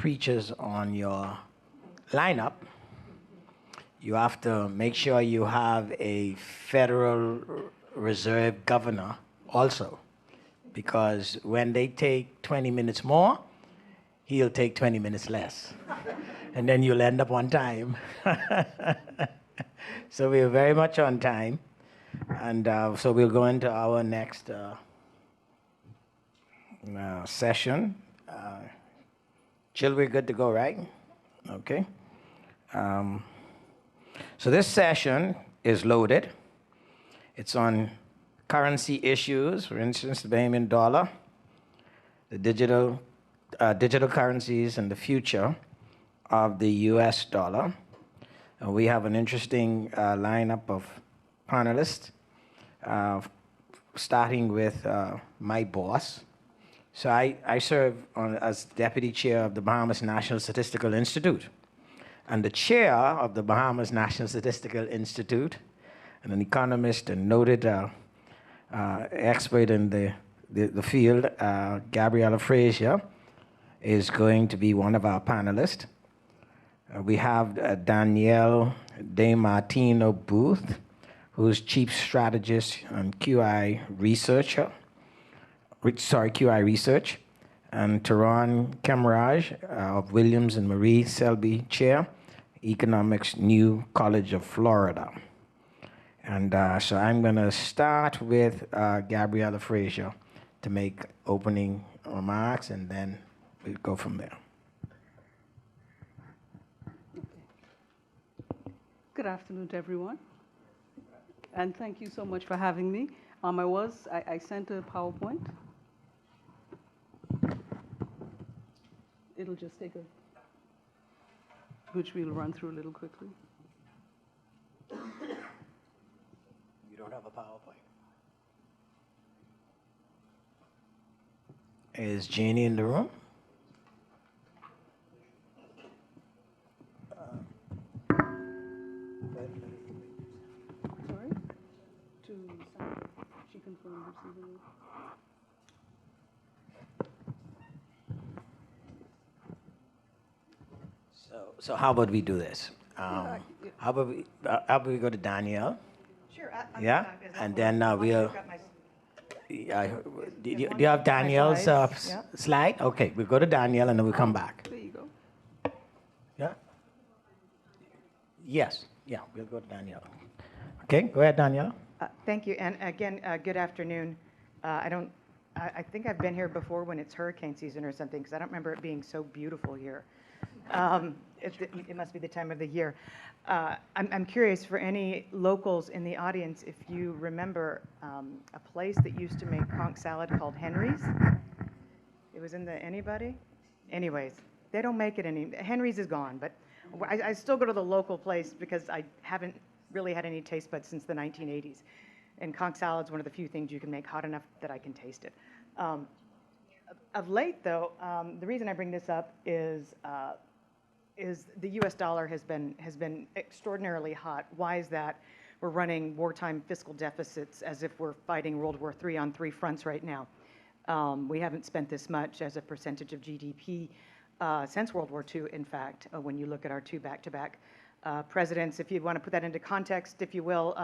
preachers on your lineup, you have to make sure you have a Federal Reserve governor also, because when they take 20 minutes more, he'll take 20 minutes less. And then you'll end up on time. So we are very much on time. And so we'll go into our next session. Jill, we're good to go, right? Okay. So this session is loaded. It's on currency issues, for instance, the Bahamian dollar, the digital currencies, and the future of the U.S. dollar. We have an interesting lineup of panelists, starting with my boss. So I serve as deputy chair of the Bahamas National Statistical Institute. And the chair of the Bahamas National Statistical Institute, and an economist and noted expert in the field, Gabriela Frazier, is going to be one of our panelists. We have Danielle DeMartino Booth, who's chief strategist and QI research, and Tehran Kemaraj of Williams and Marie Selby Chair, Economics, New College of Florida. And so I'm going to start with Gabriela Frazier to make opening remarks, and then we'll go from there. Good afternoon to everyone, and thank you so much for having me. I sent a PowerPoint. It'll just take which we'll run through a little quickly. You don't have a PowerPoint? Is Jeannie in the room? Sorry? She confirmed receiving it. So how about we do this? How about we go to Danielle? Sure. Yeah, and then we'll. Do you have Danielle's slide? Okay, we'll go to Danielle and then we'll come back. There you go. Yeah. Yes. Yeah, we'll go to Danielle. Okay, go ahead, Danielle. Thank you, and again, good afternoon. I think I've been here before when it's hurricane season or something, because I don't remember it being so beautiful here. It must be the time of the year. I'm curious, for any locals in the audience, if you remember a place that used to make conch salad called Henry's. It was in anybody? Anyways, they don't make it any. Henry's is gone, but I still go to the local place because I haven't really had any taste buds since the 1980s. And conch salad's one of the few things you can make hot enough that I can taste it. Of late, though, the reason I bring this up is the U.S. dollar has been extraordinarily hot. Why is that? We're running wartime fiscal deficits as if we're fighting World War III on 3 fronts right now. We haven't spent this much as a percentage of GDP since World War II, in fact, when you look at our 2 back-to-back presidents. If you want to put that into context, if you will,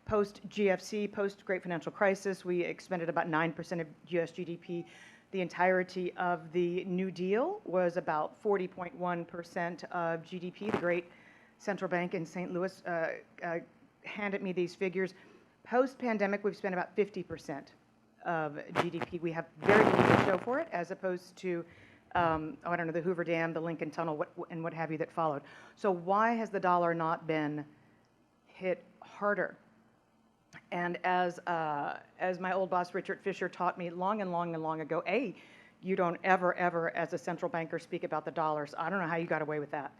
post-GFC, post-Great Financial Crisis, we expended about 9% of U.S. GDP. The entirety of the New Deal was about 40.1% of GDP. The great central bank in St. Louis handed me these figures. Post-pandemic, we've spent about 50% of GDP. We have very little to show for it, as opposed to, I don't know, the Hoover Dam, the Lincoln Tunnel, and what have you that followed. So why has the dollar not been hit harder? And as my old boss, Richard Fisher, taught me long ago, you don't ever, as a central banker, speak about the dollars. I don't know how you got away with that.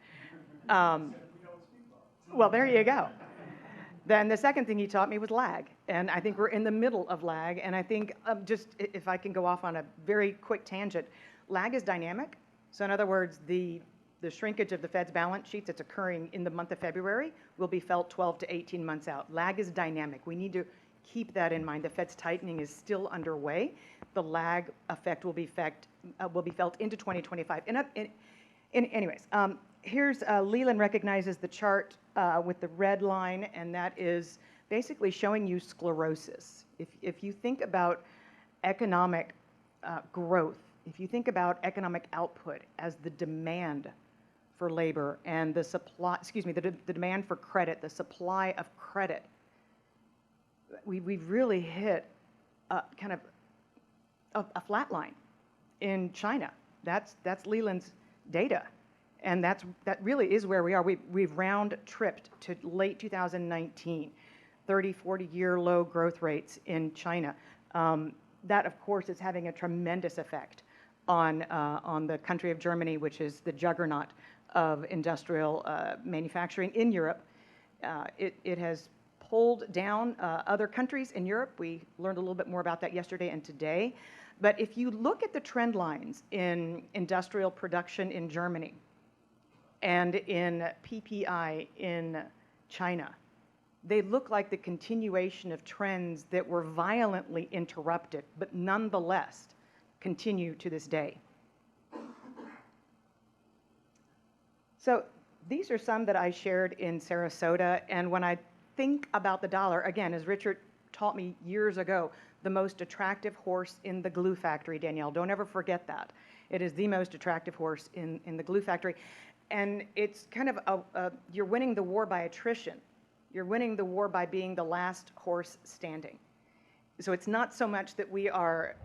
Well, there you go. Then the second thing he taught me was lag. And I think we're in the middle of lag. And I think, just if I can go off on a very quick tangent, lag is dynamic. So in other words, the shrinkage of the Fed's balance sheets that's occurring in the month of February will be felt 12 to 18 months out. Lag is dynamic. We need to keep that in mind. The Fed's tightening is still underway. The lag effect will be felt into 2025. Anyways, here's Leland recognizes the chart with the red line, and that is basically showing you sclerosis. If you think about economic growth, if you think about economic output as the demand for labor and the supply, the demand for credit, the supply of credit, we've really hit kind of a flat line in China. That's Leland's data, and that really is where we are. We've round tripped to late 2019, 30, 40-year low growth rates in China. That, of course, is having a tremendous effect on the country of Germany, which is the juggernaut of industrial manufacturing in Europe. It has pulled down other countries in Europe. We learned a little bit more about that yesterday and today. But if you look at the trend lines in industrial production in Germany and in PPI in China, they look like the continuation of trends that were violently interrupted, but nonetheless continue to this day. So these are some that I shared in Sarasota, and when I think about the dollar, again, as Richard taught me years ago, the most attractive horse in the glue factory, Danielle, don't ever forget that. It is the most attractive horse in the glue factory. And it's kind of you're winning the war by attrition. You're winning the war by being the last horse standing. So it's not so much that we are,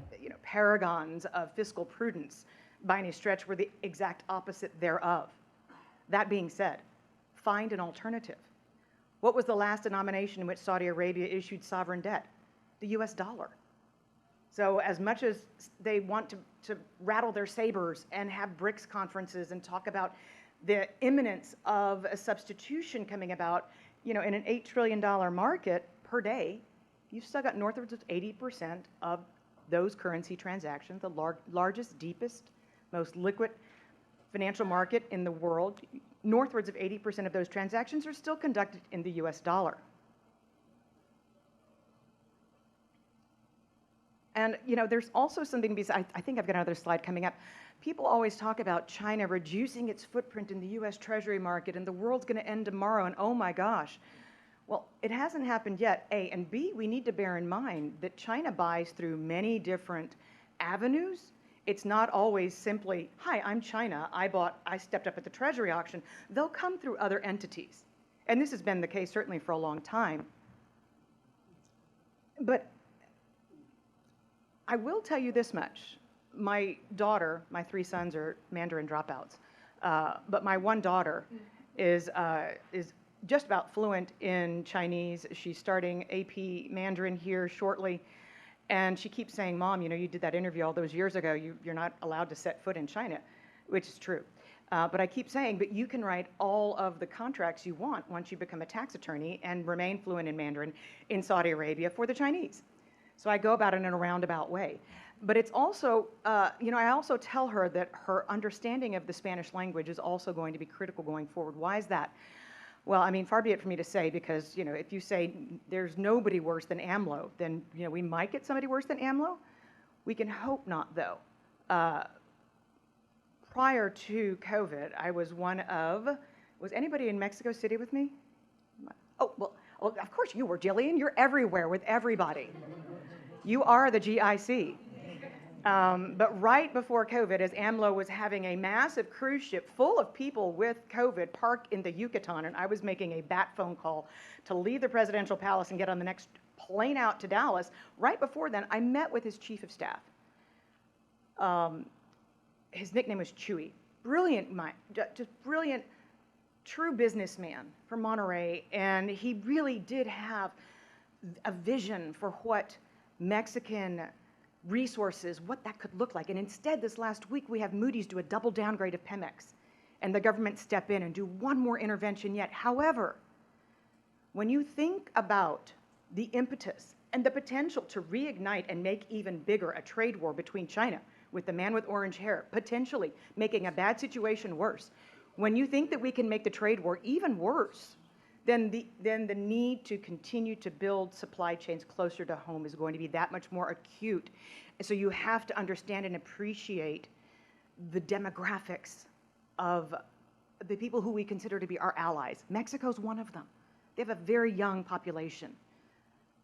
paragons of fiscal prudence by any stretch. We're the exact opposite thereof. That being said, find an alternative. What was the last denomination in which Saudi Arabia issued sovereign debt? The US dollar. So as much as they want to rattle their sabers and have BRICS conferences and talk about the imminence of a substitution coming about, in an $8 trillion market per day, you've still got northwards of 80% of those currency transactions, the largest, deepest, most liquid financial market in the world. Northwards of 80% of those transactions are still conducted in the US dollar. And, there's also something, I think I've got another slide coming up. People always talk about China reducing its footprint in the US Treasury market and the world's going to end tomorrow, and oh my gosh. Well, it hasn't happened yet, A. And B, we need to bear in mind that China buys through many different avenues. It's not always simply, hi, I'm China, I stepped up at the Treasury auction. They'll come through other entities. And this has been the case certainly for a long time. But I will tell you this much. My daughter, my 3 sons are Mandarin dropouts, but my one daughter is just about fluent in Chinese. She's starting AP Mandarin here shortly. And she keeps saying, Mom, you did that interview all those years ago. You're not allowed to set foot in China, which is true. But I keep saying, but you can write all of the contracts you want once you become a tax attorney and remain fluent in Mandarin in Saudi Arabia for the Chinese. So I go about it in a roundabout way. But it's also, I also tell her that her understanding of the Spanish language is also going to be critical going forward. Why is that? Well, far be it for me to say, because, if you say there's nobody worse than AMLO, then, we might get somebody worse than AMLO. We can hope not, though. Prior to COVID, I was was anybody in Mexico City with me? Oh, well, of course you were, Jillian. You're everywhere with everybody. You are the GIC. But right before COVID, as AMLO was having a massive cruise ship full of people with COVID parked in the Yucatan, and I was making a bat phone call to leave the presidential palace and get on the next plane out to Dallas, right before then, I met with his chief of staff. His nickname was Chewy. Brilliant mind, just brilliant, true businessman from Monterey, and he really did have a vision for what Mexican resources, what that could look like. And instead, this last week, we have Moody's do a double downgrade of Pemex, and the government step in and do one more intervention yet. However, when you think about the impetus and the potential to reignite and make even bigger a trade war between China with the man with orange hair, potentially making a bad situation worse, when you think that we can make the trade war even worse, then the need to continue to build supply chains closer to home is going to be that much more acute. And so you have to understand and appreciate the demographics of the people who we consider to be our allies. Mexico's one of them. They have a very young population.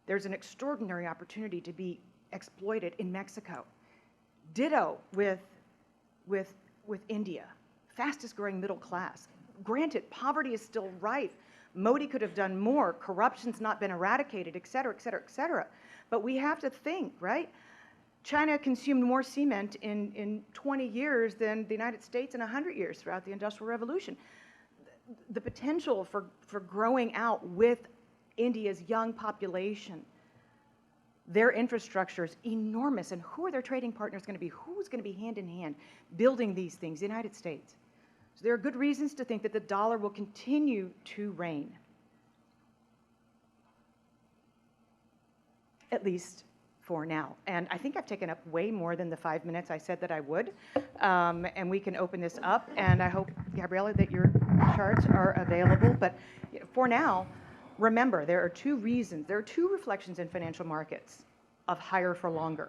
There's an extraordinary opportunity to be exploited in Mexico. Ditto with India, fastest growing middle class. Granted, poverty is still rife. Modi could have done more. Corruption's not been eradicated, et cetera, et cetera, et cetera. But we have to think, right? China consumed more cement in 20 years than the United States in 100 years throughout the Industrial Revolution. The potential for growing out with India's young population, their infrastructure is enormous. And who are their trading partners going to be? Who's going to be hand in hand building these things? The United States. So there are good reasons to think that the dollar will continue to reign, at least for now. And I think I've taken up way more than the 5 minutes I said that I would. And we can open this up. And I hope, Gabriella, that your charts are available. But for now, remember, there are two reasons, there are two reflections in financial markets of higher for longer.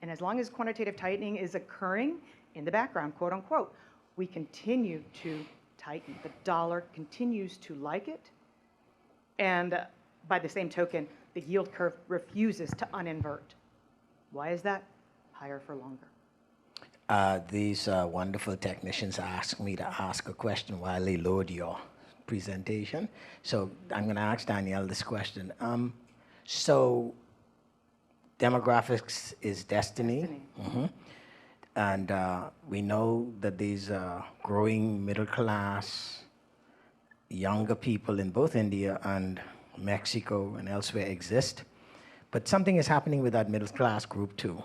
And as long as quantitative tightening is occurring in the background, quote unquote, we continue to tighten. The dollar continues to like it. And by the same token, the yield curve refuses to uninvert. Why is that? Higher for longer. These wonderful technicians asked me to ask a question while they load your presentation. So I'm going to ask Danielle this question. So demographics is destiny. Mm-hmm. And we know that these growing middle class, younger people in both India and Mexico and elsewhere exist. But something is happening with that middle class group too.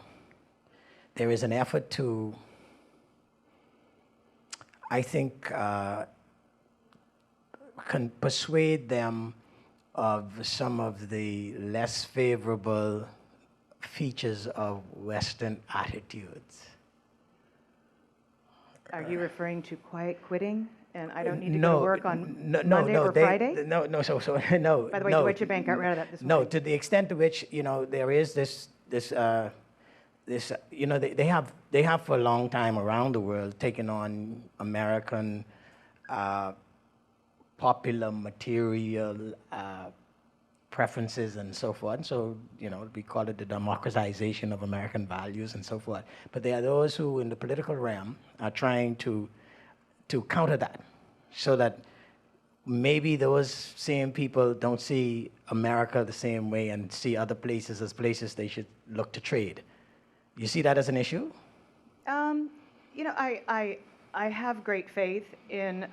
There is an effort to, I think, can persuade them of some of the less favorable features of Western attitudes. Are you referring to quiet quitting? And I don't need to go to work on Monday or they, Friday? No, no. By the way, no, Deutsche Bank got rid of that this No, morning. to the extent to which, there is this, they have for a long time around the world taken on American popular material preferences and so forth. So, we call it the democratization of American values and so forth. But there are those who, in the political realm, are trying to counter that, so that maybe those same people don't see America the same way and see other places as places they should look to trade. You see that as an issue? I have great faith in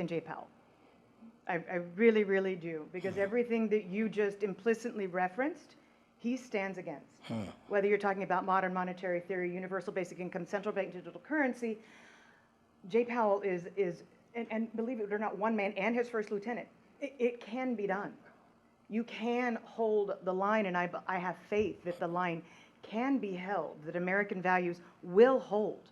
Jay Powell. I really, really do, because everything that you just implicitly referenced, he stands against. Whether you're talking about modern monetary theory, universal basic income, central bank digital currency, Jay Powell is and believe it or not, one man and his first lieutenant. It can be done. You can hold the line, and I have faith that the line can be held, that American values will hold.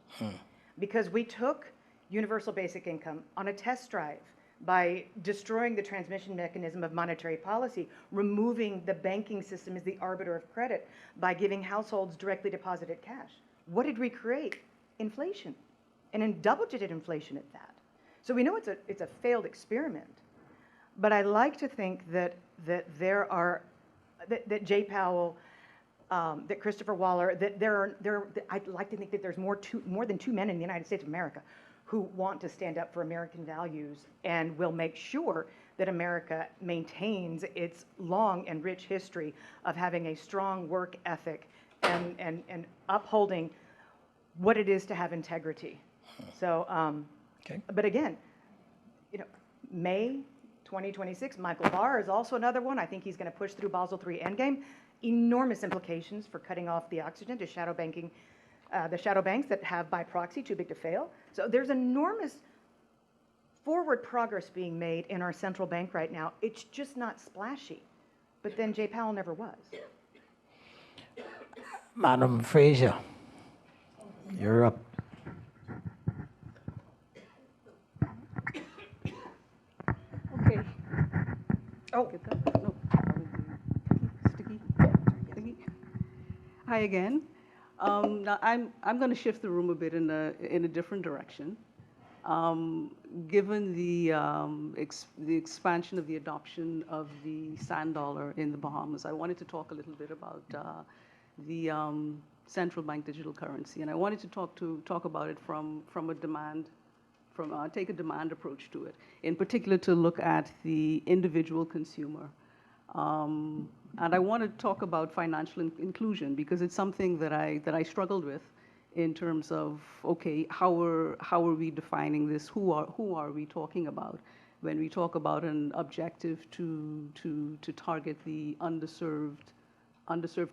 Because we took universal basic income on a test drive by destroying the transmission mechanism of monetary policy, removing the banking system as the arbiter of credit by giving households directly deposited cash. What did we create? Inflation, and in double-digit inflation at that. So we know it's a failed experiment, but I like to think that Jay Powell, that Christopher Waller, that I'd like to think that there's more than two men in the United States of America who want to stand up for American values and will make sure that America maintains its long and rich history of having a strong work ethic and upholding what it is to have integrity. So, Okay. But again, May 2026, Michael Barr is also another one. I think he's going to push through Basel III Endgame. Enormous implications for cutting off the oxygen to shadow banking, the shadow banks that have by proxy too big to fail. So there's enormous forward progress being made in our central bank right now. It's just not splashy. But then Jay Powell never was. Madam Fraser, you're up. Okay. Oh, Get that? No. Sticky. Sticky. Hi again. Now I'm going to shift the room a bit in a different direction. Given the expansion of the adoption of the sand dollar in the Bahamas, I wanted to talk a little bit about the central bank digital currency, and I wanted to talk about it from a demand, take a demand approach to it. In particular, to look at the individual consumer. And I want to talk about financial inclusion because it's something that I struggled with in terms of, okay, how are we defining this? Who are we talking about when we talk about an objective to target the underserved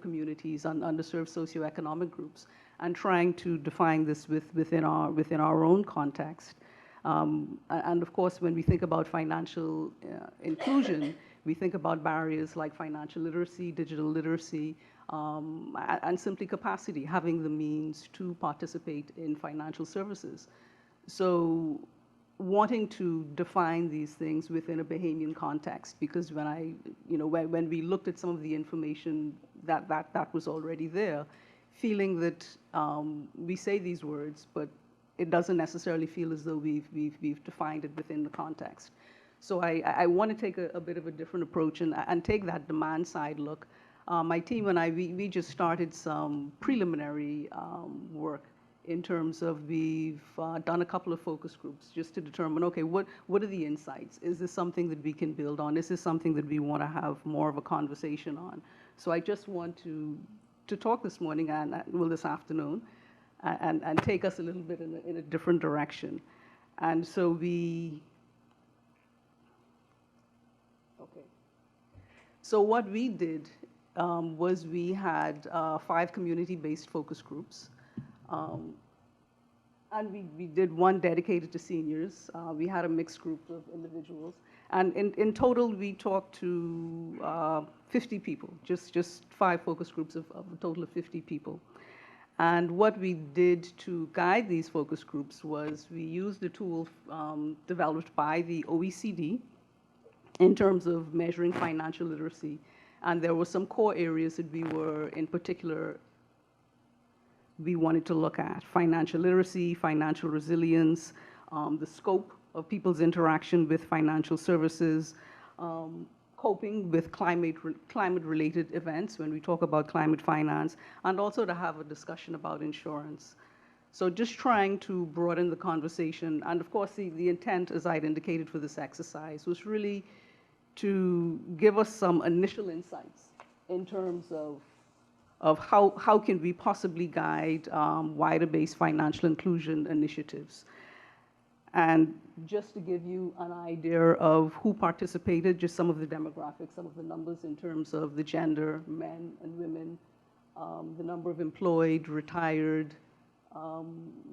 communities, underserved socioeconomic groups, and trying to define this within our own context. And of course, when we think about financial inclusion, we think about barriers like financial literacy, digital literacy, and simply capacity, having the means to participate in financial services. So wanting to define these things within a Bahamian context, because when we looked at some of the information that was already there, feeling that we say these words, but it doesn't necessarily feel as though we've defined it within the context. So I want to take a bit of a different approach and take that demand side look. My team and I, we just started some preliminary work in terms of we've done a couple of focus groups just to determine, okay, what are the insights? Is this something that we can build on? Is this something that we want to have more of a conversation on? So I just want to talk this morning and this afternoon and take us a little bit in a different direction. And so So what we did was we had 5 community-based focus groups. And we did one dedicated to seniors. We had a mixed group of individuals. And in total, we talked to 50 people, just 5 focus groups of a total of 50 people. And what we did to guide these focus groups was we used a tool developed by the OECD in terms of measuring financial literacy. And there were some core areas that we wanted to look at: financial literacy, financial resilience, the scope of people's interaction with financial services, coping with climate-related events when we talk about climate finance, and also to have a discussion about insurance. So just trying to broaden the conversation. And of course, the intent, as I'd indicated for this exercise, was really to give us some initial insights in terms of how can we possibly guide wider-based financial inclusion initiatives. And just to give you an idea of who participated, just some of the demographics, some of the numbers in terms of the gender, men and women, the number of employed, retired.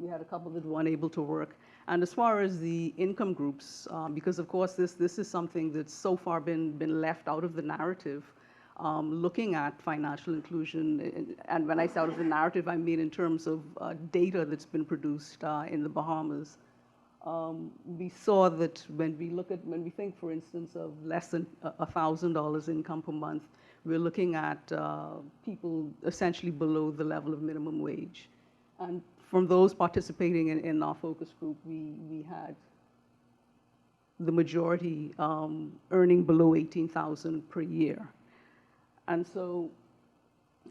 We had a couple that weren't able to work. And as far as the income groups, because of course this is something that's so far been left out of the narrative, looking at financial inclusion, and when I say out of the narrative, I mean in terms of data that's been produced in the Bahamas. We saw that when we think, for instance, of less than $1,000 income per month, we're looking at people essentially below the level of minimum wage. And from those participating in our focus group, we had the majority earning below $18,000 per year. And so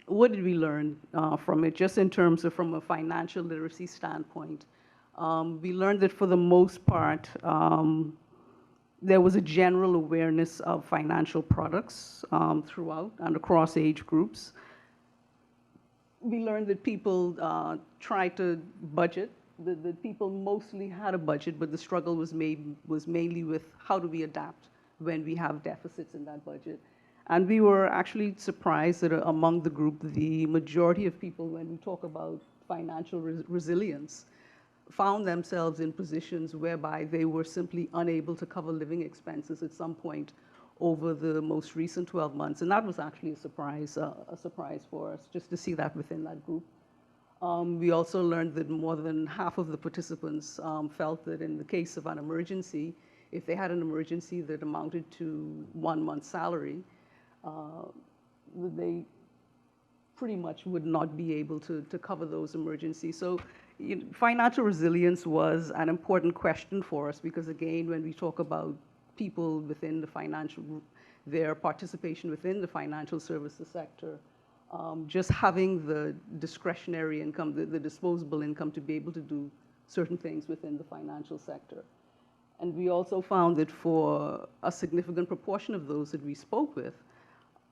what did we learn from it, just in terms of from a financial literacy standpoint? We learned that for the most part, there was a general awareness of financial products throughout and across age groups. We learned that people tried to budget, that people mostly had a budget, but the struggle was mainly with how do we adapt when we have deficits in that budget. And we were actually surprised that among the group, the majority of people, when we talk about financial resilience, found themselves in positions whereby they were simply unable to cover living expenses at some point over the most recent 12 months. And that was actually a surprise for us, just to see that within that group. We also learned that more than half of the participants felt that in the case of an emergency, if they had an emergency that amounted to 1 month's salary, pretty much would not be able to cover those emergencies. So financial resilience was an important question for us because, again, when we talk about people within the financial, their participation within the financial services sector, just having the discretionary income, the disposable income to be able to do certain things within the financial sector. And we also found that for a significant proportion of those that we spoke with,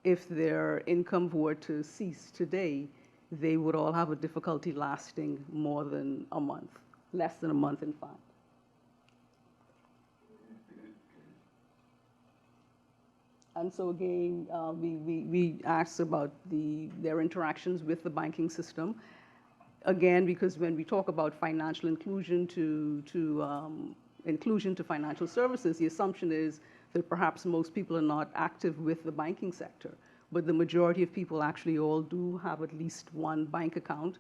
if their income were to cease today, they would all have a difficulty lasting more than a month, less than a month, in fact. And so again, we asked about their interactions with the banking system. Again, because when we talk about financial inclusion inclusion to financial services, the assumption is that perhaps most people are not active with the banking sector, but the majority of people actually all do have at least one bank account.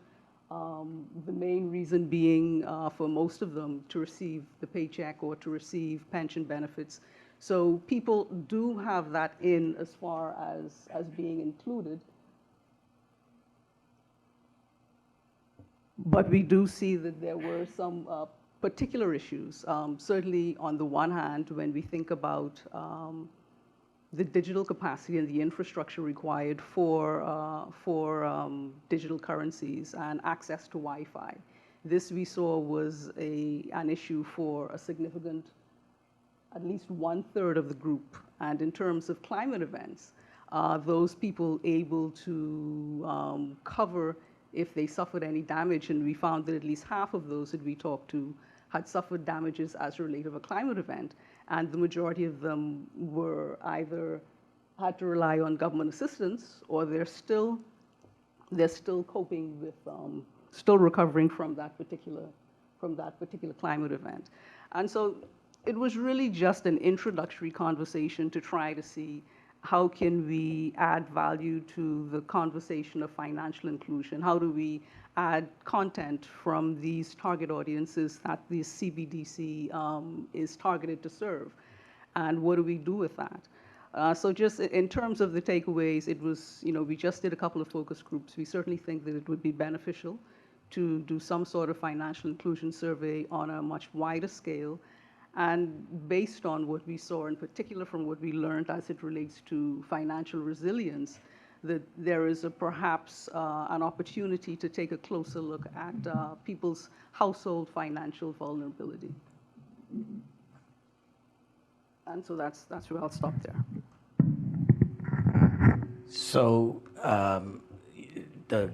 The main reason being for most of them to receive the paycheck or to receive pension benefits. So people do have that in as far as being included. But we do see that there were some particular issues. Certainly, on the one hand, when we think about the digital capacity and the infrastructure required for digital currencies and access to Wi-Fi, this we saw was an issue for a significant, at least 1/3 of the group. And in terms of climate events, those people able to cover if they suffered any damage, and we found that at least half of those that we talked to had suffered damages as a result of a climate event, and the majority of them were either had to rely on government assistance, or they're still coping with, still recovering from that particular climate event. And so it was really just an introductory conversation to try to see how can we add value to the conversation of financial inclusion? How do we add content from these target audiences that the CBDC is targeted to serve? And what do we do with that? So just in terms of the takeaways, it was, we just did a couple of focus groups. We certainly think that it would be beneficial to do some sort of financial inclusion survey on a much wider scale. And based on what we saw, in particular from what we learned as it relates to financial resilience, that there is perhaps an opportunity to take a closer look at people's household financial vulnerability. And so that's where I'll stop there. So the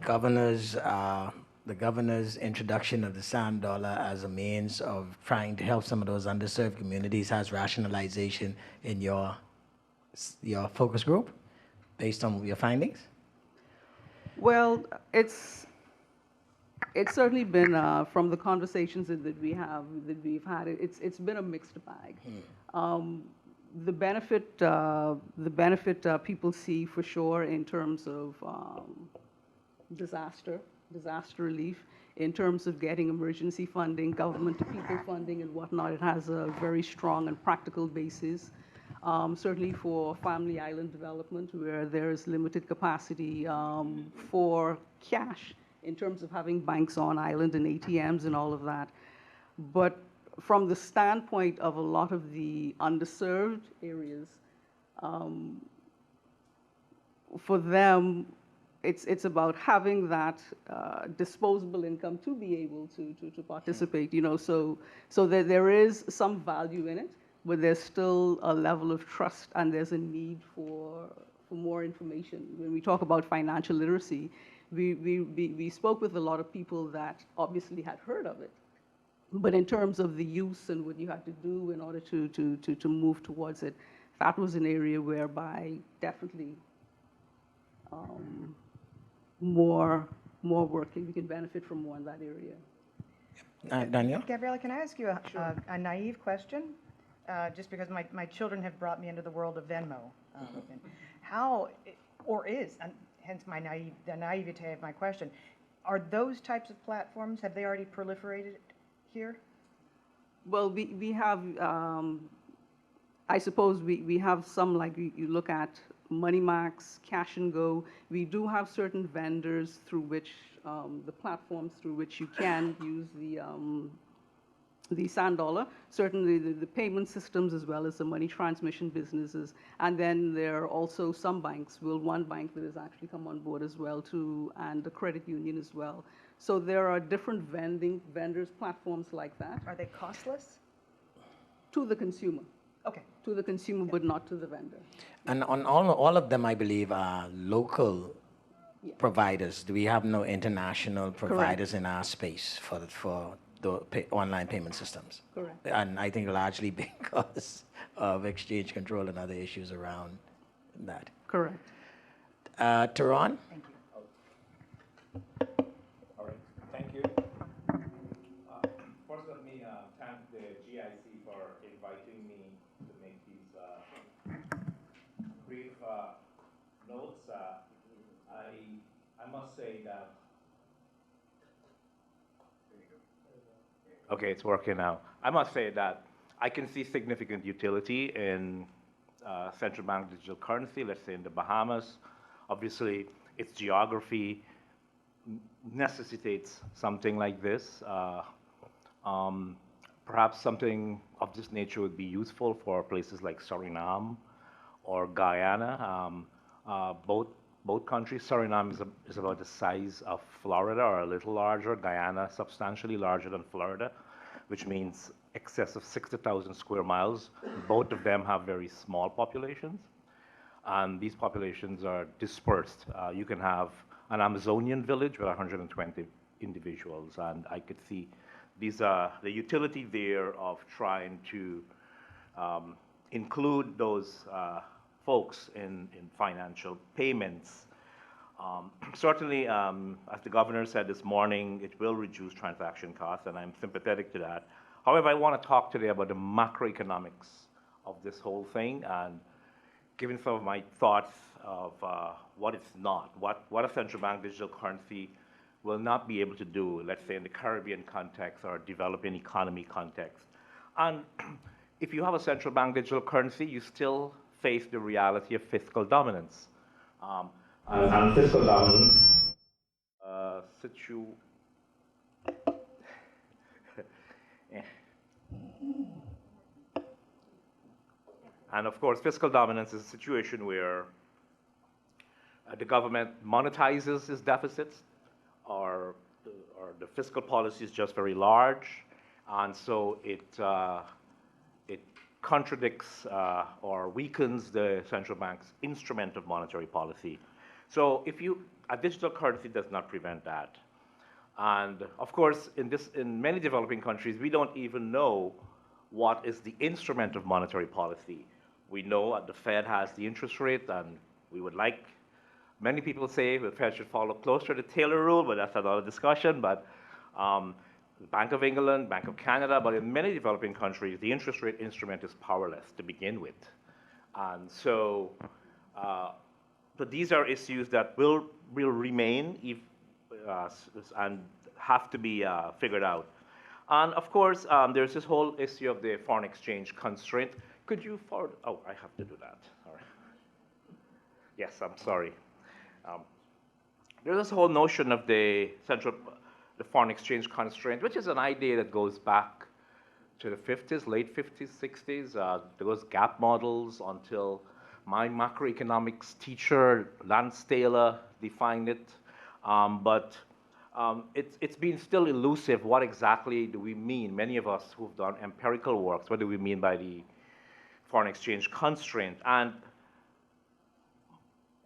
governor's introduction of the sand dollar as a means of trying to help some of those underserved communities has rationalization in your focus group based on your findings? Well, it's certainly been from the conversations that we've had. It's been a mixed bag. The benefit people see for sure in terms of disaster relief, in terms of getting emergency funding, government-to-people funding and whatnot. It has a very strong and practical basis. Certainly for family island development, where there is limited capacity for cash in terms of having banks on island and ATMs and all of that. But from the standpoint of a lot of the underserved areas, for them, it's about having that disposable income to be able to participate. So there is some value in it, but there's still a level of trust, and there's a need for more information. When we talk about financial literacy, we spoke with a lot of people that obviously had heard of it, but in terms of the use and what you had to do in order to move towards it, that was an area whereby definitely more work, we can benefit from more in that area. Danielle? Gabriella, can I ask you a naive question? Just because my children have brought me into the world of Venmo. How, or is, and hence the naivete of my question, are those types of platforms, have they already proliferated here? Well, we have, I suppose we have some, like you look at MoneyMax, Cash and Go. We do have certain vendors through which, the platforms through which you can use the sand dollar, certainly the payment systems as well as the money transmission businesses. And then there are also some banks, one bank that has actually come on board as well too, and the credit union as well. So there are different vendors, platforms like that Are they costless? to the consumer, Okay. to the consumer, but not to the vendor. And on all of them, I believe, are local Yeah. providers. Do we have no international providers in our space for the online payment systems? Correct. And I think largely because of exchange control and other issues around that. Correct. Tehran? Thank you. All right, thank you. First, let me thank the GIC for inviting me to make these brief notes. I must say that. Okay, it's working now. I must say that I can see significant utility in central bank digital currency, let's say in the Bahamas. Obviously, its geography necessitates something like this. Perhaps something of this nature would be useful for places like Suriname or Guyana. Both countries, Suriname is about the size of Florida or a little larger. Guyana, substantially larger than Florida, which means excess of 60,000 square miles. Both of them have very small populations. And these populations are dispersed. You can have an Amazonian village with 120 individuals, and I could see the utility there of trying to include those folks in financial payments. Certainly, as the governor said this morning, it will reduce transaction costs, and I'm sympathetic to that. However, I want to talk today about the macroeconomics of this whole thing and giving some of my thoughts of what it's not, what a central bank digital currency will not be able to do, let's say in the Caribbean context or developing economy context. And if you have a central bank digital currency, you still face the reality of fiscal dominance. And fiscal dominance, and of course, fiscal dominance is a situation where the government monetizes its deficits, or the fiscal policy is just very large, and so it contradicts or weakens the central bank's instrument of monetary policy. So a digital currency does not prevent that. And of course, in many developing countries, we don't even know what is the instrument of monetary policy. We know that the Fed has the interest rate, and we would like, many people say the Fed should follow closer to the Taylor rule, but that's another discussion. But the Bank of England, Bank of Canada, but in many developing countries, the interest rate instrument is powerless to begin with. And so, but these are issues that will remain and have to be figured out. And of course, there's this whole issue of the foreign exchange constraint. Could you forward? Oh, I have to do that. All right. Yes, I'm sorry. There's this whole notion of the foreign exchange constraint, which is an idea that goes back to the 50s, late 50s, 60s. There was gap models until my macroeconomics teacher, Lance Taylor, defined it. But it's been still elusive. What exactly do we mean? Many of us who've done empirical works, what do we mean by the foreign exchange constraint? And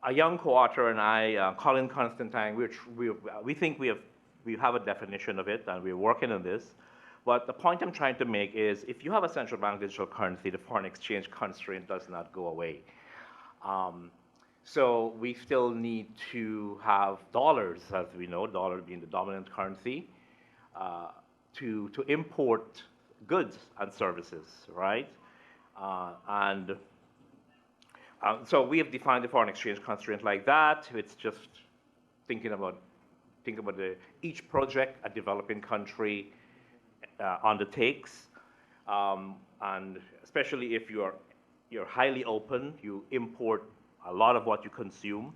a young co-author and I, Colin Constantine, we think we have a definition of it, and we're working on this. But the point I'm trying to make is, if you have a central bank digital currency, the foreign exchange constraint does not go away. So we still need to have dollars, as we know, dollar being the dominant currency, to import goods and services, right? So we have defined the foreign exchange constraint like that. It's just think about each project a developing country undertakes, and especially if you're highly open, you import a lot of what you consume.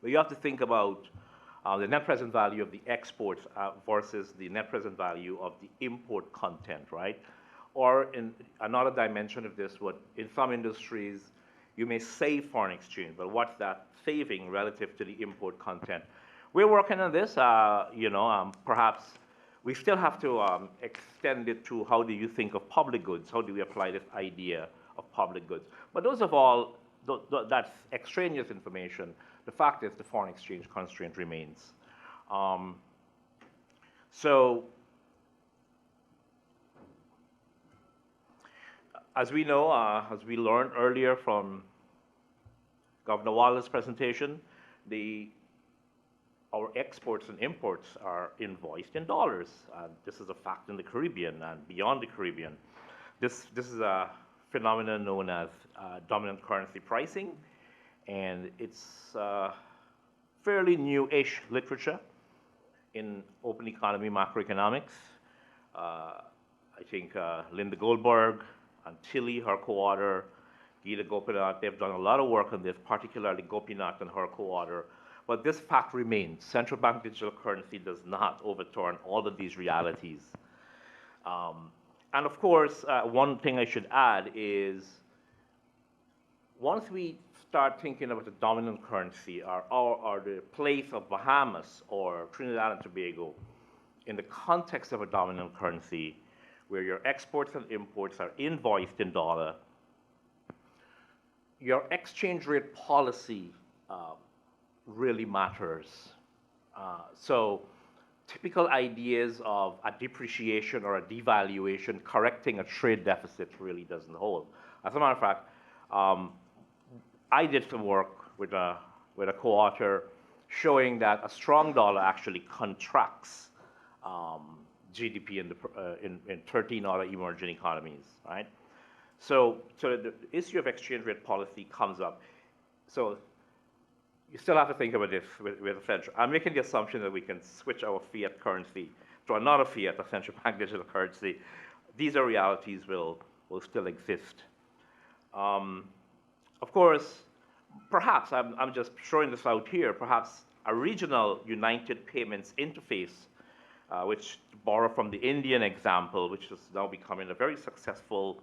But you have to think about the net present value of the exports versus the net present value of the import content, right? Or in another dimension of this, what in some industries, you may save foreign exchange, but what's that saving relative to the import content? We're working on this, perhaps we still have to extend it to how do you think of public goods? How do we apply this idea of public goods? But those of all, that's extraneous information. The fact is the foreign exchange constraint remains. So, as we know, as we learned earlier from Governor Waller's presentation, our exports and imports are invoiced in dollars. This is a fact in the Caribbean and beyond the Caribbean. This is a phenomenon known as dominant currency pricing, and it's fairly new-ish literature in open economy macroeconomics. I think Linda Goldberg and Tilly, her co-author, Geeta Gopinath, they've done a lot of work on this, particularly Gopinath and her co-author. But this fact remains. Central bank digital currency does not overturn all of these realities. And of course, one thing I should add is once we start thinking about the dominant currency or the place of Bahamas or Trinidad and Tobago in the context of a dominant currency where your exports and imports are invoiced in dollar, your exchange rate policy really matters. So typical ideas of a depreciation or a devaluation correcting a trade deficit really doesn't hold. As a matter of fact, I did some work with a co-author showing that a strong dollar actually contracts GDP in 13 other emerging economies, right? So the issue of exchange rate policy comes up. So you still have to think about this with the central. I'm making the assumption that we can switch our fiat currency to another fiat, a central bank digital currency. These are realities will still exist. Of course, perhaps, I'm just showing this out here, perhaps a regional united payments interface, which to borrow from the Indian example, which is now becoming a very successful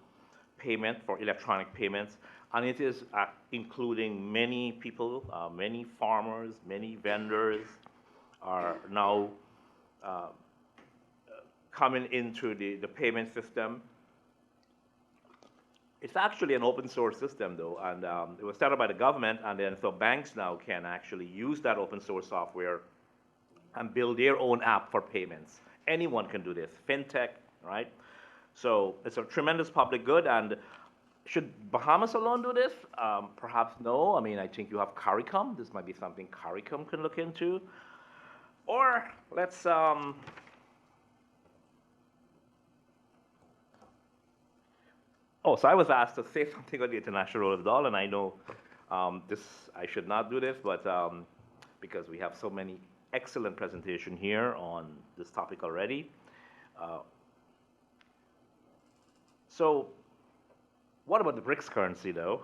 payment for electronic payments, and it is including many people, many farmers, many vendors are now coming into the payment system. It's actually an open source system though, and it was started by the government, and then so banks now can actually use that open source software and build their own app for payments. Anyone can do this, fintech, right? So it's a tremendous public good, and should Bahamas alone do this? Perhaps no. I mean, I think you have CARICOM. This might be something CARICOM can look into. Or let's, oh, so I was asked to say something on the international role of the dollar, and I know I should not do this, but because we have so many excellent presentations here on this topic already. So what about the BRICS currency, though?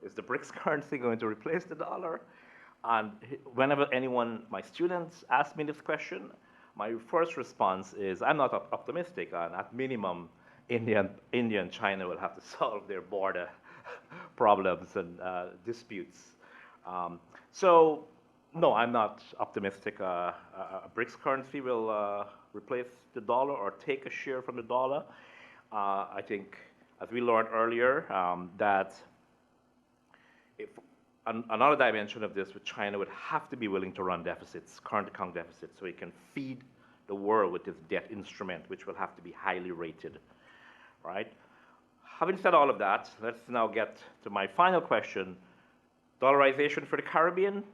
Is the BRICS currency going to replace the dollar? And whenever my students ask me this question, my first response is, I'm not optimistic, and at minimum, India and China will have to solve their border problems and disputes. So, no, I'm not optimistic. A BRICS currency will replace the dollar or take a share from the dollar. I think, as we learned earlier, that if another dimension of this, with China would have to be willing to run deficits, current account deficits, so it can feed the world with this debt instrument, which will have to be highly rated, right? Having said all of that, let's now get to my final question. Dollarization for the Caribbean?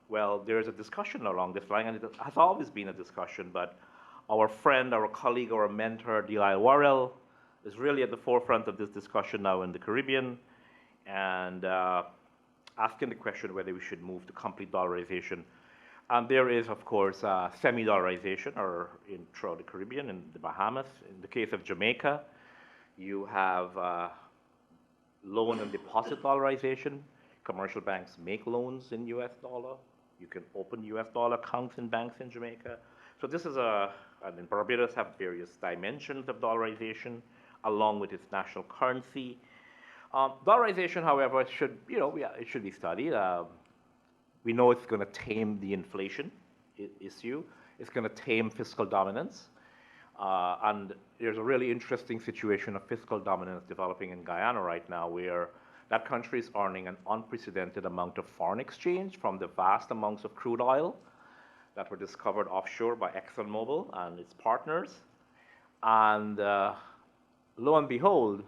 Well, there is a discussion along this line, and it has always been a discussion, but our friend, our colleague, our mentor, Delisle Worrell, is really at the forefront of this discussion now in the Caribbean, and asking the question whether we should move to complete dollarization. And there is, of course, semi-dollarization throughout the Caribbean, in the Bahamas. In the case of Jamaica, you have loan and deposit deposit dollarization. Commercial banks make loans in US dollar. You can open US dollar accounts in banks in Jamaica. So this is and Barbados have various dimensions of dollarization along with its national currency. Dollarization, however, should, it should be studied. We know it's going to tame the inflation issue. It's going to tame fiscal dominance. And there's a really interesting situation of fiscal dominance developing in Guyana right now, where that country is earning an unprecedented amount of foreign exchange from the vast amounts of crude oil that were discovered offshore by ExxonMobil and its partners. And lo and behold,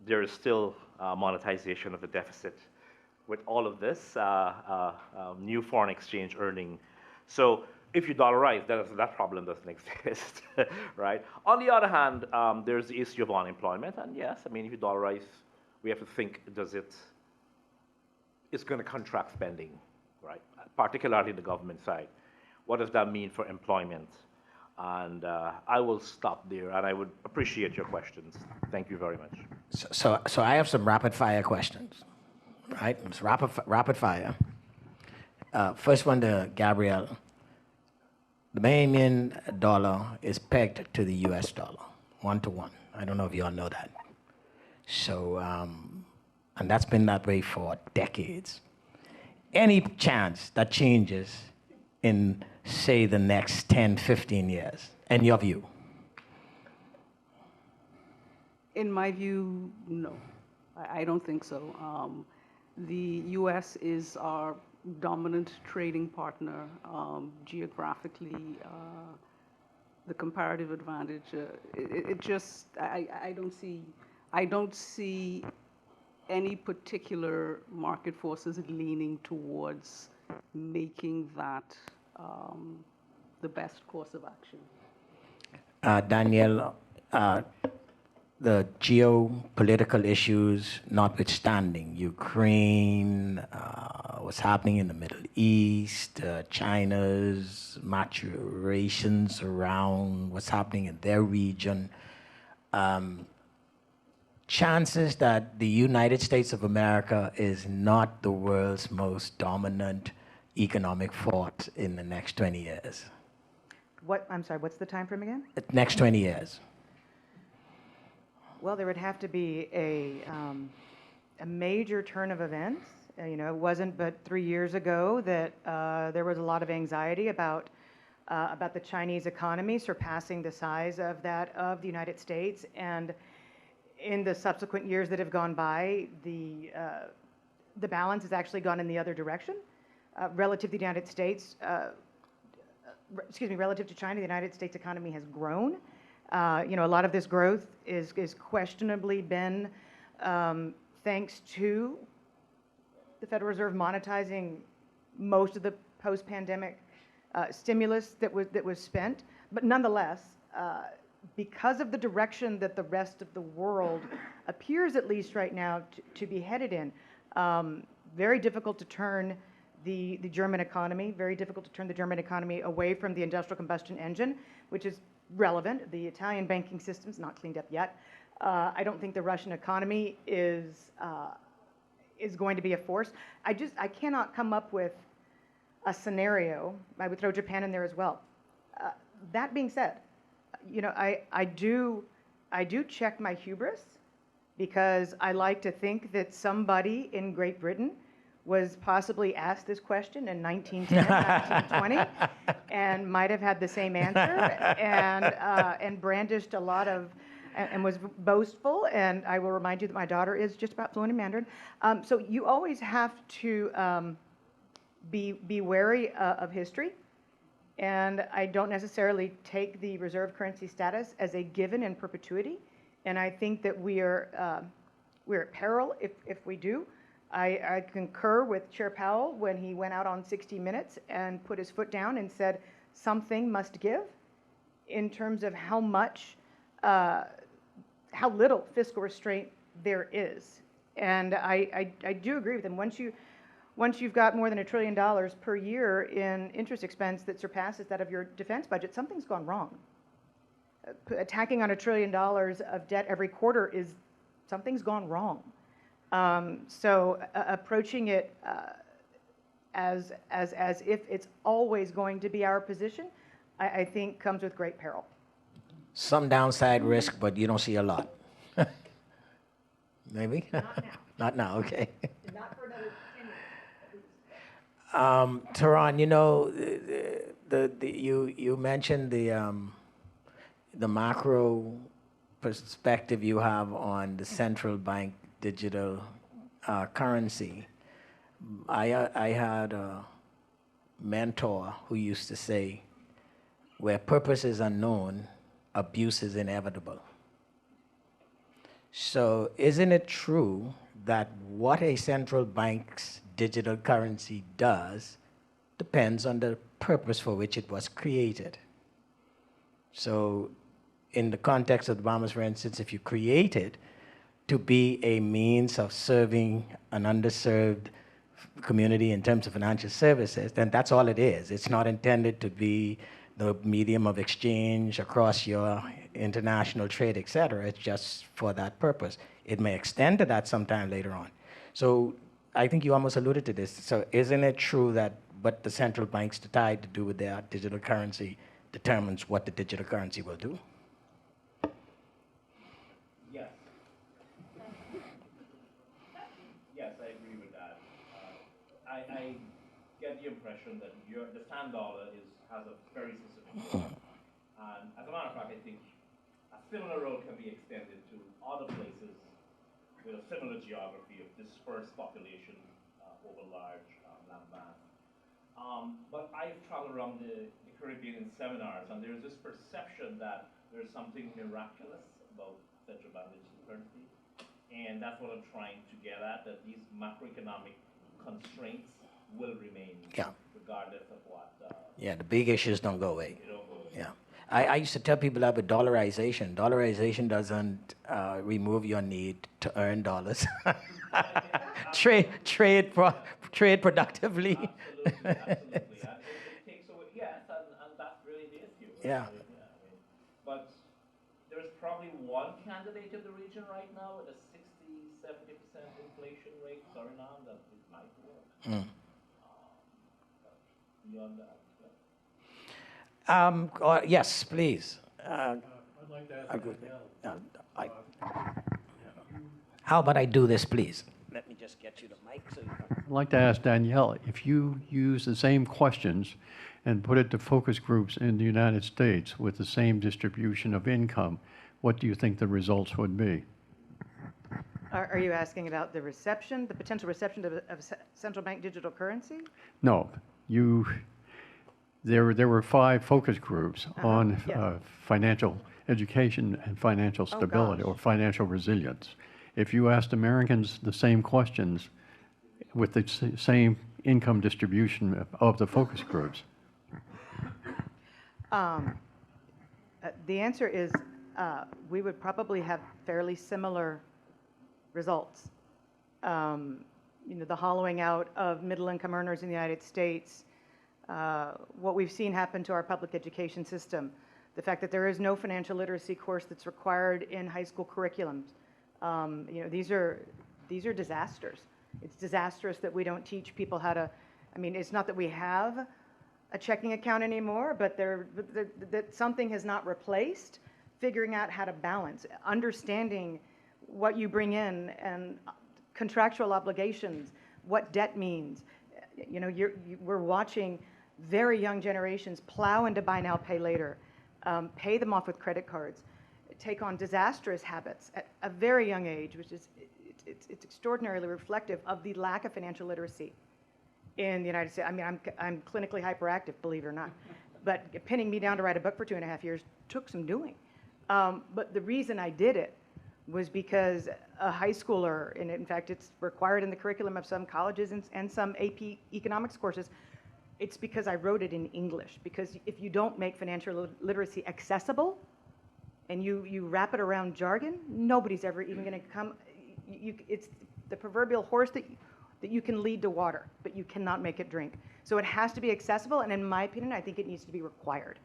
there is still monetization of the deficit with all of this new foreign exchange earning. So if you dollarize, that problem doesn't exist, right? On the other hand, there's the issue of unemployment. And yes, I mean, if you dollarize, we have to think, it's going to contract spending, right? Particularly the government side. What does that mean for employment? And I will stop there, and I would appreciate your questions. Thank you very much. So I have some rapid fire questions, right? It's rapid fire. First one to Gabrielle. The Bahamian dollar is pegged to the US dollar, 1-to-1. I don't know if you all know that. So, and that's been that way for decades. Any chance that changes in, say, the next 10, 15 years, in your view? In my view, no. I don't think so. The U.S. is our dominant trading partner geographically. The comparative advantage. I don't see any particular market forces leaning towards making that the best course of action. Danielle, the geopolitical issues notwithstanding, Ukraine, what's happening in the Middle East, China's maturations around what's happening in their region, chances that the United States of America is not the world's most dominant economic force in the next 20 years? I'm sorry, what's the time frame again? Next 20 years. Well, there would have to be a major turn of events. It wasn't but 3 years ago that there was a lot of anxiety about the Chinese economy surpassing the size of that of the United States. And in the subsequent years that have gone by, the balance has actually gone in the other direction. Relative to the United States, relative to China, the United States economy has grown. A lot of this growth is questionably been thanks to the Federal Reserve monetizing most of the post-pandemic stimulus that was spent. But nonetheless, because of the direction that the rest of the world appears, at least right now, to be headed in, very difficult to turn the German economy, very difficult to turn the German economy away from the industrial combustion engine, which is relevant. The Italian banking system's not cleaned up yet. I don't think the Russian economy is going to be a force. I cannot come up with a scenario. I would throw Japan in there as well. That being said, I do check my hubris, because I like to think that somebody in Great Britain was possibly asked this question in 1910, 1920, and might have had the same answer, and brandished a lot of, and was boastful. And I will remind you that my daughter is just about fluent in Mandarin. So you always have to be wary of history. And I don't necessarily take the reserve currency status as a given in perpetuity. And I think that we're at peril if we do. I concur with Chair Powell when he went out on 60 Minutes and put his foot down and said something must give in terms of how little fiscal restraint there is. And I do agree with him. Once you've got more than $1 trillion per year in interest expense that surpasses that of your defense budget, something's gone wrong. Attacking on $1 trillion of debt every quarter something's gone wrong. Approaching it as if it's always going to be our position, I think comes with great peril. Some downside risk, but you don't see a lot. Maybe? Not now. Not now, okay. Not for another 10 years. Tehran, you know, you mentioned the macro perspective you have on the central bank digital currency. I had a mentor who used to say, where purpose is unknown, abuse is inevitable. So isn't it true that what a central bank's digital currency does depends on the purpose for which it was created? So in the context of the Bahamas, for instance, if you create it to be a means of serving an underserved community in terms of financial services, then that's all it is. It's not intended to be the medium of exchange across your international trade, et cetera. It's just for that purpose. It may extend to that sometime later on. So I think you almost alluded to this. So isn't it true that what the central banks decide to do with their digital currency determines what the digital currency will do? Yes. Yes, I agree with that. I get the impression that the sand dollar has a very specific role. And as a matter of fact, I think a similar role can be extended to other places with a similar geography of dispersed population over large land mass. But I've traveled around the Caribbean in seminars, and there's this perception that there's something miraculous about central bank digital currency. And that's what I'm trying to get at, that these macroeconomic constraints will remain, regardless of what. Yeah, the big issues don't go away. They don't go away. Yeah. I used to tell people that with dollarization, dollarization doesn't remove your need to earn dollars. trade productively. Absolutely. And it takes away, yes, and that's really the issue. Yeah. But there's probably one candidate in the region right now with a 60-70% inflation rate, Suriname, that it might work. But beyond that, yes, please. I'd like to ask Danielle. How about I do this, please? Let me just get you the mic. I'd like to ask Danielle, if you use the same questions and put it to focus groups in the United States with the same distribution of income, what do you think the results would be? Are you asking about the potential reception of central bank digital currency? No, there were 5 focus groups on yeah. financial education and financial stability or financial resilience. If you asked Americans the same questions with the same income distribution of the focus groups. The answer is we would probably have fairly similar results. The hollowing out of middle-income earners in the United States, what we've seen happen to our public education system, the fact that there is no financial literacy course that's required in high school curriculums. These are disasters. It's disastrous that we don't teach people how to, it's not that we have a checking account anymore, but that something has not replaced figuring out how to balance, understanding what you bring in and contractual obligations, what debt means. We're watching very young generations plow into buy now, pay later, pay them off with credit cards, take on disastrous habits at a very young age, which is it's extraordinarily reflective of the lack of financial literacy in the United States. I'm clinically hyperactive, believe it or not, but pinning me down to write a book for 2.5 years took some doing. But the reason I did it was because a high schooler, and in fact it's required in the curriculum of some colleges and some AP economics courses, it's because I wrote it in English. Because if you don't make financial literacy accessible and you wrap it around jargon, nobody's ever even going to come. It's the proverbial horse that you can lead to water, but you cannot make it drink. So it has to be accessible, and in my opinion, I think it needs to be required.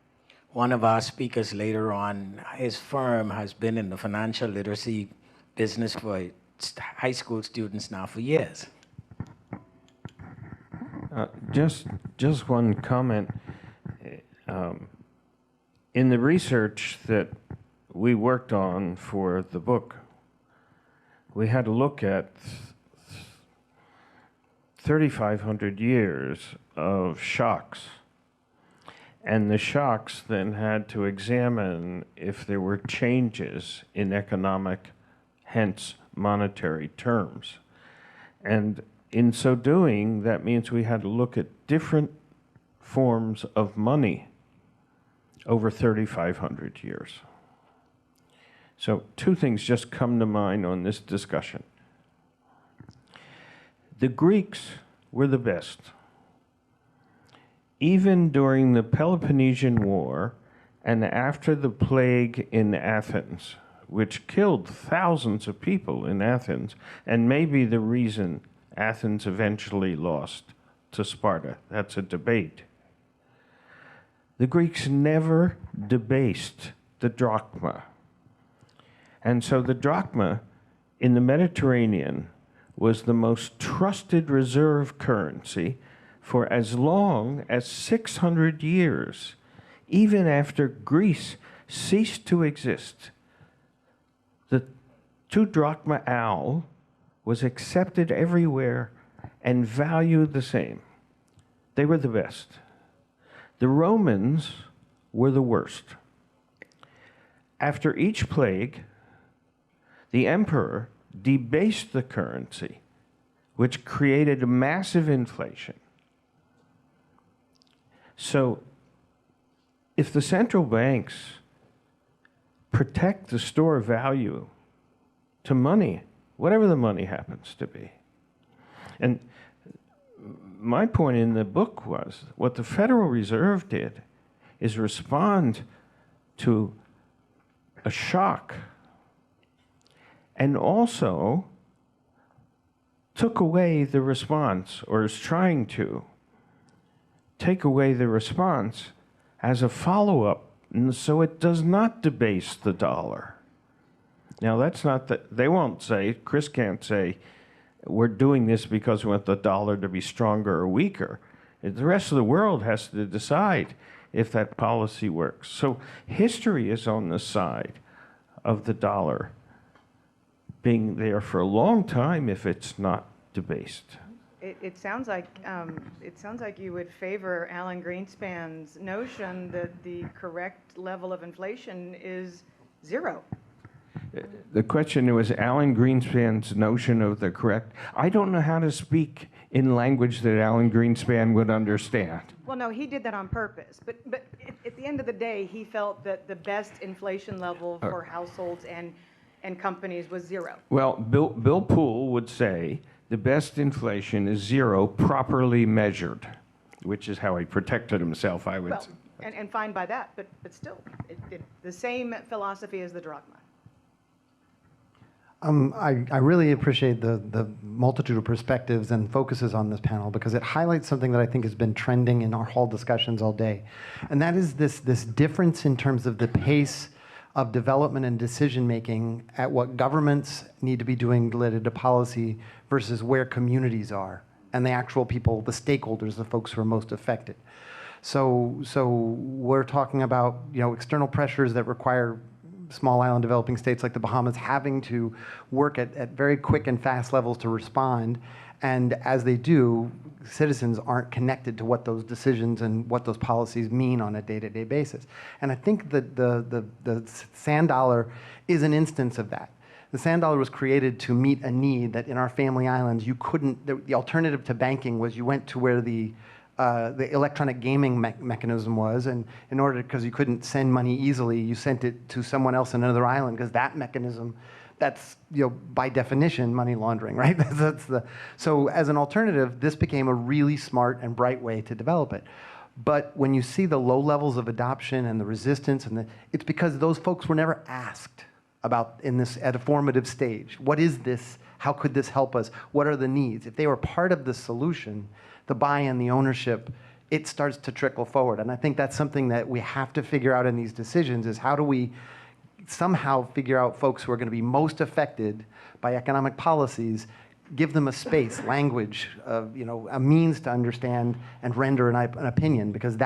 One of our speakers later on, his firm has been in the financial literacy business for high school students now for years. Just one comment. In the research that we worked on for the book, we had to look at 3,500 years of shocks. And the shocks then had to examine if there were changes in economic, hence monetary terms. And in so doing, that means we had to look at different forms of money over 3,500 years. So two things just come to mind on this discussion. The Greeks were the best. Even during the Peloponnesian War and after the plague in Athens, which killed thousands of people in Athens, and may be the reason Athens eventually lost to Sparta. That's a debate. The Greeks never debased the drachma. And so the drachma in the Mediterranean was the most trusted reserve currency for as long as 600 years, even after Greece ceased to exist. The 2 drachma owl was accepted everywhere and valued the same. They were the best. The Romans were the worst. After each plague, the emperor debased the currency, which created a massive inflation. So, if the central banks protect the store of value to money, whatever the money happens to be, and my point in the book was what the Federal Reserve did is respond to a shock and also took away the response, or is trying to take away the response as a follow-up, and so it does not debase the dollar. Now, that's not that they won't say, Chris can't say, we're doing this because we want the dollar to be stronger or weaker. The rest of the world has to decide if that policy works. So history is on the side of the dollar being there for a long time if it's not debased. It sounds like you would favor Alan Greenspan's notion that the correct level of inflation is 0. The question was Alan Greenspan's notion of the correct. I don't know how to speak in language that Alan Greenspan would understand. Well, no, he did that on purpose. But at the end of the day, he felt that the best inflation level for households and companies was 0. Well, Bill Poole would say the best inflation is 0 properly measured, which is how he protected himself, I would Well, say. and fine by that, but still, the same philosophy as the drachma. I really appreciate the multitude of perspectives and focuses on this panel because it highlights something that I think has been trending in our hall discussions all day. And that is this difference in terms of the pace of development and decision-making at what governments need to be doing related to policy versus where communities are and the actual people, the stakeholders, the folks who are most affected. So we're talking about, external pressures that require small island developing states like the Bahamas having to work at very quick and fast levels to respond. And as they do, citizens aren't connected to what those decisions and what those policies mean on a day-to-day basis. And I think that the sand dollar is an instance of that. The sand dollar was created to meet a need that in our family islands you couldn't, the alternative to banking was you went to where the electronic gaming mechanism was, and in order, because you couldn't send money easily, you sent it to someone else on another island, because that mechanism, that's, by definition, money laundering, right? So as an alternative, this became a really smart and bright way to develop it. But when you see the low levels of adoption and the resistance, it's because those folks were never asked about in this at a formative stage. What is this? How could this help us? What are the needs? If they were part of the solution, the buy-in, the ownership, it starts to trickle forward. And I think that's something that we have to figure out in these decisions is how do we somehow figure out folks who are going to be most affected by economic policies, give them a space, language, a means to understand and render an opinion, because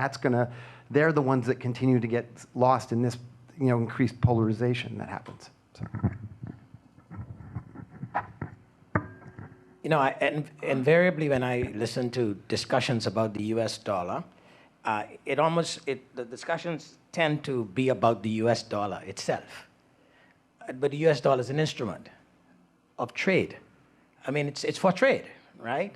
they're the ones that continue to get lost in this, increased polarization that happens. So. Invariably when I listen to discussions about the U.S. dollar, the discussions tend to be about the U.S. dollar itself. But the U.S. dollar is an instrument of trade. I mean, it's for trade, right?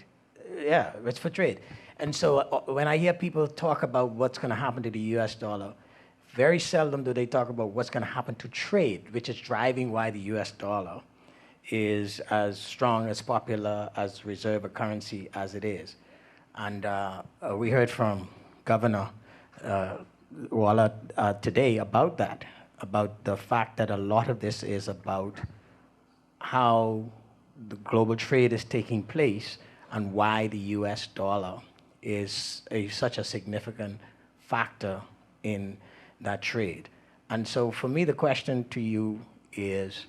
Yeah, it's for trade. And so when I hear people talk about what's going to happen to the U.S. dollar, very seldom do they talk about what's going to happen to trade, which is driving why the U.S. dollar is as strong, as popular, as reserve a currency as it is. And we heard from Governor Waller today about that, about the fact that a lot of this is about how the global trade is taking place and why the US dollar is such a significant factor in that trade. And so for me, the question to you is,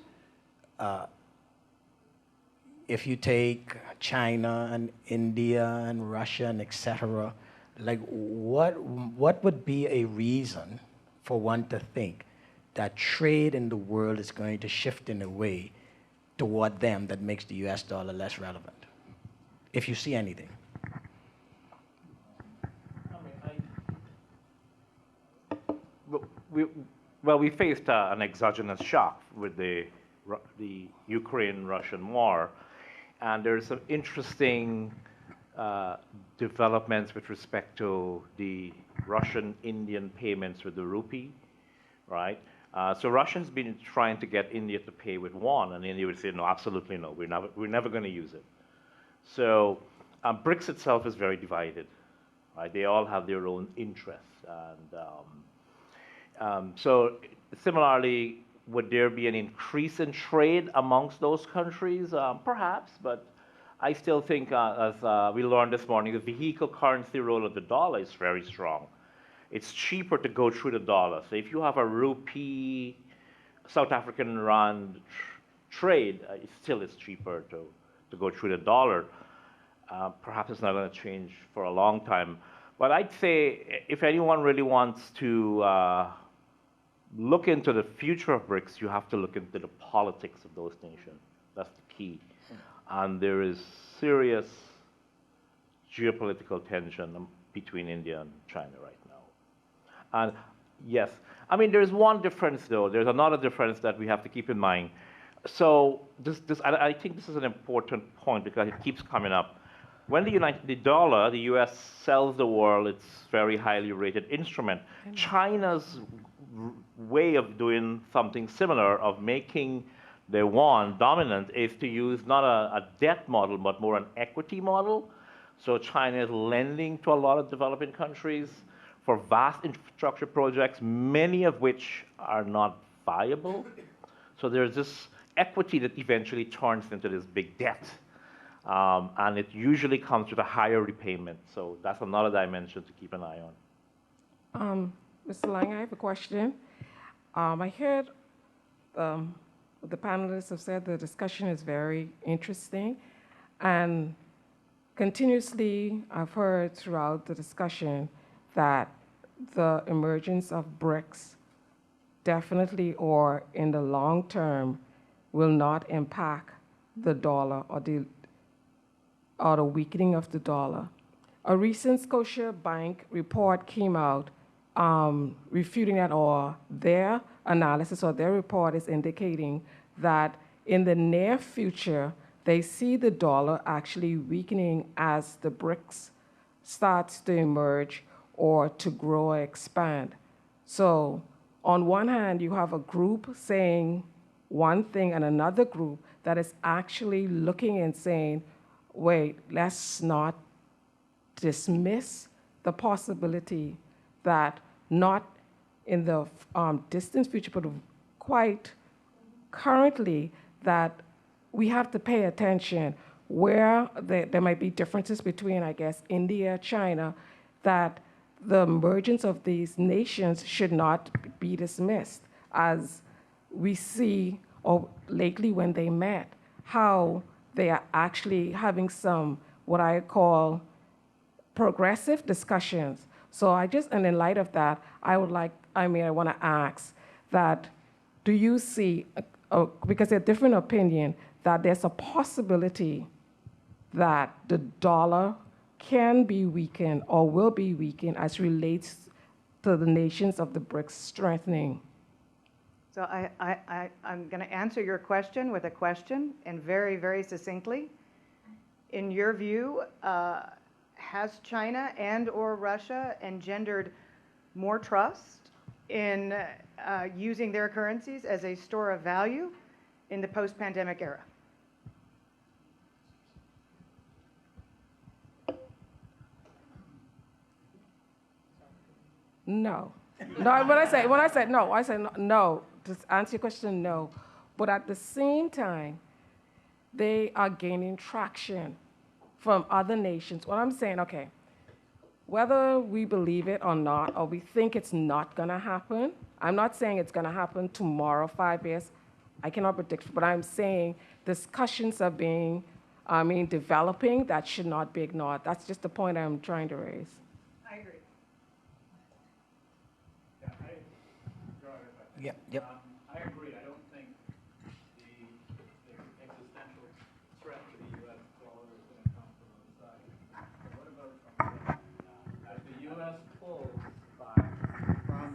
if you take China and India and Russia and et cetera, like what would be a reason for one to think that trade in the world is going to shift in a way toward them that makes the US dollar less relevant? If you see anything. We faced an exogenous shock with the Ukraine-Russian war, and there's some interesting developments with respect to the Russian-Indian payments with the rupee, right? So Russians been trying to get India to pay with yuan, and India would say, no, absolutely no, we're never going to use it. So BRICS itself is very divided, right? They all have their own interests, and so similarly, would there be an increase in trade amongst those countries? Perhaps, but I still think, as we learned this morning, the vehicle currency role of the dollar is very strong. It's cheaper to go through the dollar. So if you have a rupee, South African rand trade, it still is cheaper to go through the dollar. Perhaps it's not going to change for a long time. But I'd say if anyone really wants to look into the future of BRICS, you have to look into the politics of those nations. That's the key. And there is serious geopolitical tension between India and China right now. And yes, I mean, there's one difference though. There's another difference that we have to keep in mind. So I think this is an important point because it keeps coming up. When the dollar, the US sells the world its very highly rated instrument, China's way of doing something similar, of making the yuan dominant, is to use not a debt model, but more an equity model. So China is lending to a lot of developing countries for vast infrastructure projects, many of which are not viable. So there's this equity that eventually turns into this big debt. And it usually comes with a higher repayment. So that's another dimension to keep an eye on. Mr. Lang, I have a question. I heard the panelists have said the discussion is very interesting. And continuously, I've heard throughout the discussion that the emergence of BRICS definitely, or in the long term, will not impact the dollar or the weakening of the dollar. A recent Scotia Bank report came out refuting that, or their analysis or their report is indicating that in the near future, they see the dollar actually weakening as the BRICS starts to emerge or to grow or expand. So on one hand, you have a group saying one thing and another group that is actually looking and saying, wait, let's not dismiss the possibility that not in the distant future, but quite currently, that we have to pay attention where there might be differences between, I guess, India, China, that the emergence of these nations should not be dismissed as we see, or lately when they met, how they are actually having some, what I call, progressive discussions. So and in light of that, I want to ask that, do you see, because there's different opinion, that there's a possibility that the dollar can be weakened or will be weakened as relates to the nations of the BRICS strengthening? So I'm going to answer your question with a question, and very, very succinctly. In your view, has China and/or Russia engendered more trust in using their currencies as a store of value in the post-pandemic era? No. No, when I say no, I say no. To answer your question, no. But at the same time, they are gaining traction from other nations. What I'm saying, okay, whether we believe it or not, or we think it's not going to happen, I'm not saying it's going to happen tomorrow, 5 years. I cannot predict, but I'm saying discussions are developing that should not be ignored. That's just the point I'm trying to raise. I agree. Yep. I agree. I don't think the existential threat to the U.S. dollar is going to come from both sides. But what about from as the U.S. pulls back from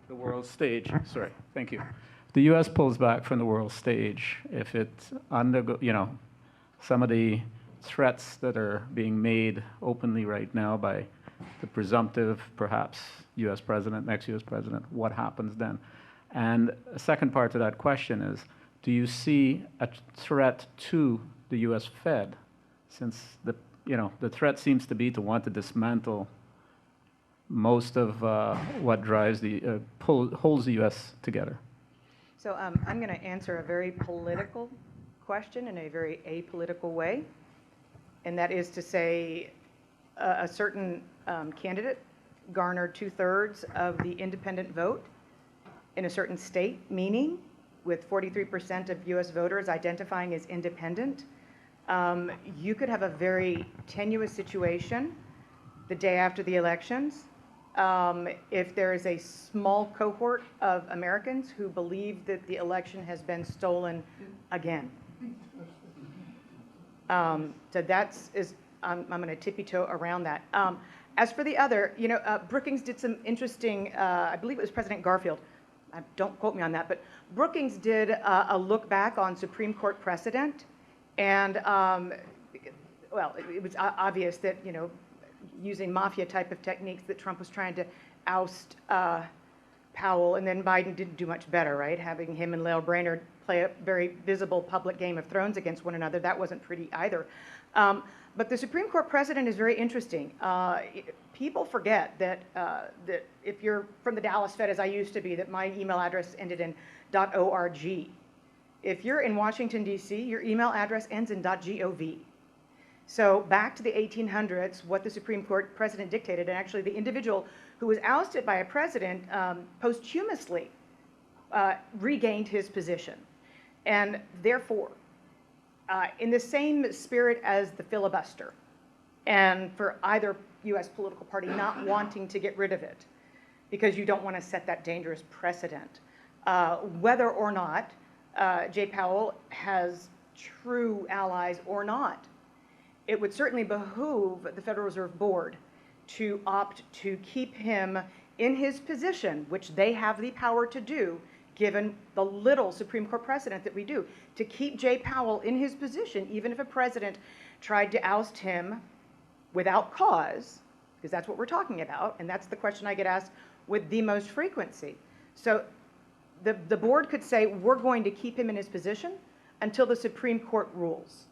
the world stage? Sorry, thank you. The U.S. pulls back from the world stage, if it some of the threats that are being made openly right now by the presumptive, perhaps, U.S. president, next U.S. president, what happens then? And a second part to that question is, do you see a threat to the U.S. Fed, since the threat seems to be to want to dismantle most of what drives holds the U.S. together? So I'm going to answer a very political question in a very apolitical way, and that is to say a certain candidate garnered 2/3 of the independent vote in a certain state, meaning with 43% of U.S. voters identifying as independent, you could have a very tenuous situation the day after the elections if there is a small cohort of Americans who believe that the election has been stolen again. So I'm going to tippy-toe around that. As for the other, Brookings did some interesting, I believe it was President Garfield, don't quote me on that, but Brookings did a look back on Supreme Court precedent, and it was obvious that, using mafia type of techniques that Trump was trying to oust Powell, and then Biden didn't do much better, right? Having him and Lael Brainerd play a very visible public Game of Thrones against one another, that wasn't pretty either. But the Supreme Court precedent is very interesting. People forget that if you're from the Dallas Fed, as I used to be, that my email address ended in .org. If you're in Washington, D.C., your email address ends in .gov. So back to the 1800s, what the Supreme Court precedent dictated, and actually the individual who was ousted by a president posthumously regained his position. And therefore, in the same spirit as the filibuster, and for either U.S. political party not wanting to get rid of it, because you don't want to set that dangerous precedent, whether or not Jay Powell has true allies or not, it would certainly behoove the Federal Reserve Board to opt to keep him in his position, which they have the power to do, given the little Supreme Court precedent that we do, to keep Jay Powell in his position, even if a president tried to oust him without cause, because that's what we're talking about, and that's the question I get asked with the most frequency. So the board could say, we're going to keep him in his position until the Supreme Court rules.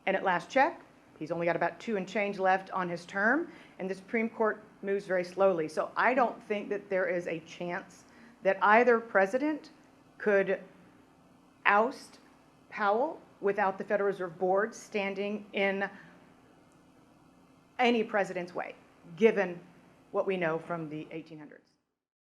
And at last check, he's only got about 2 and change left on his term, and the Supreme Court moves very slowly. So I don't think that there is a chance that either president could oust Powell without the Federal Reserve Board standing in any president's way, given what we know from the 1800s.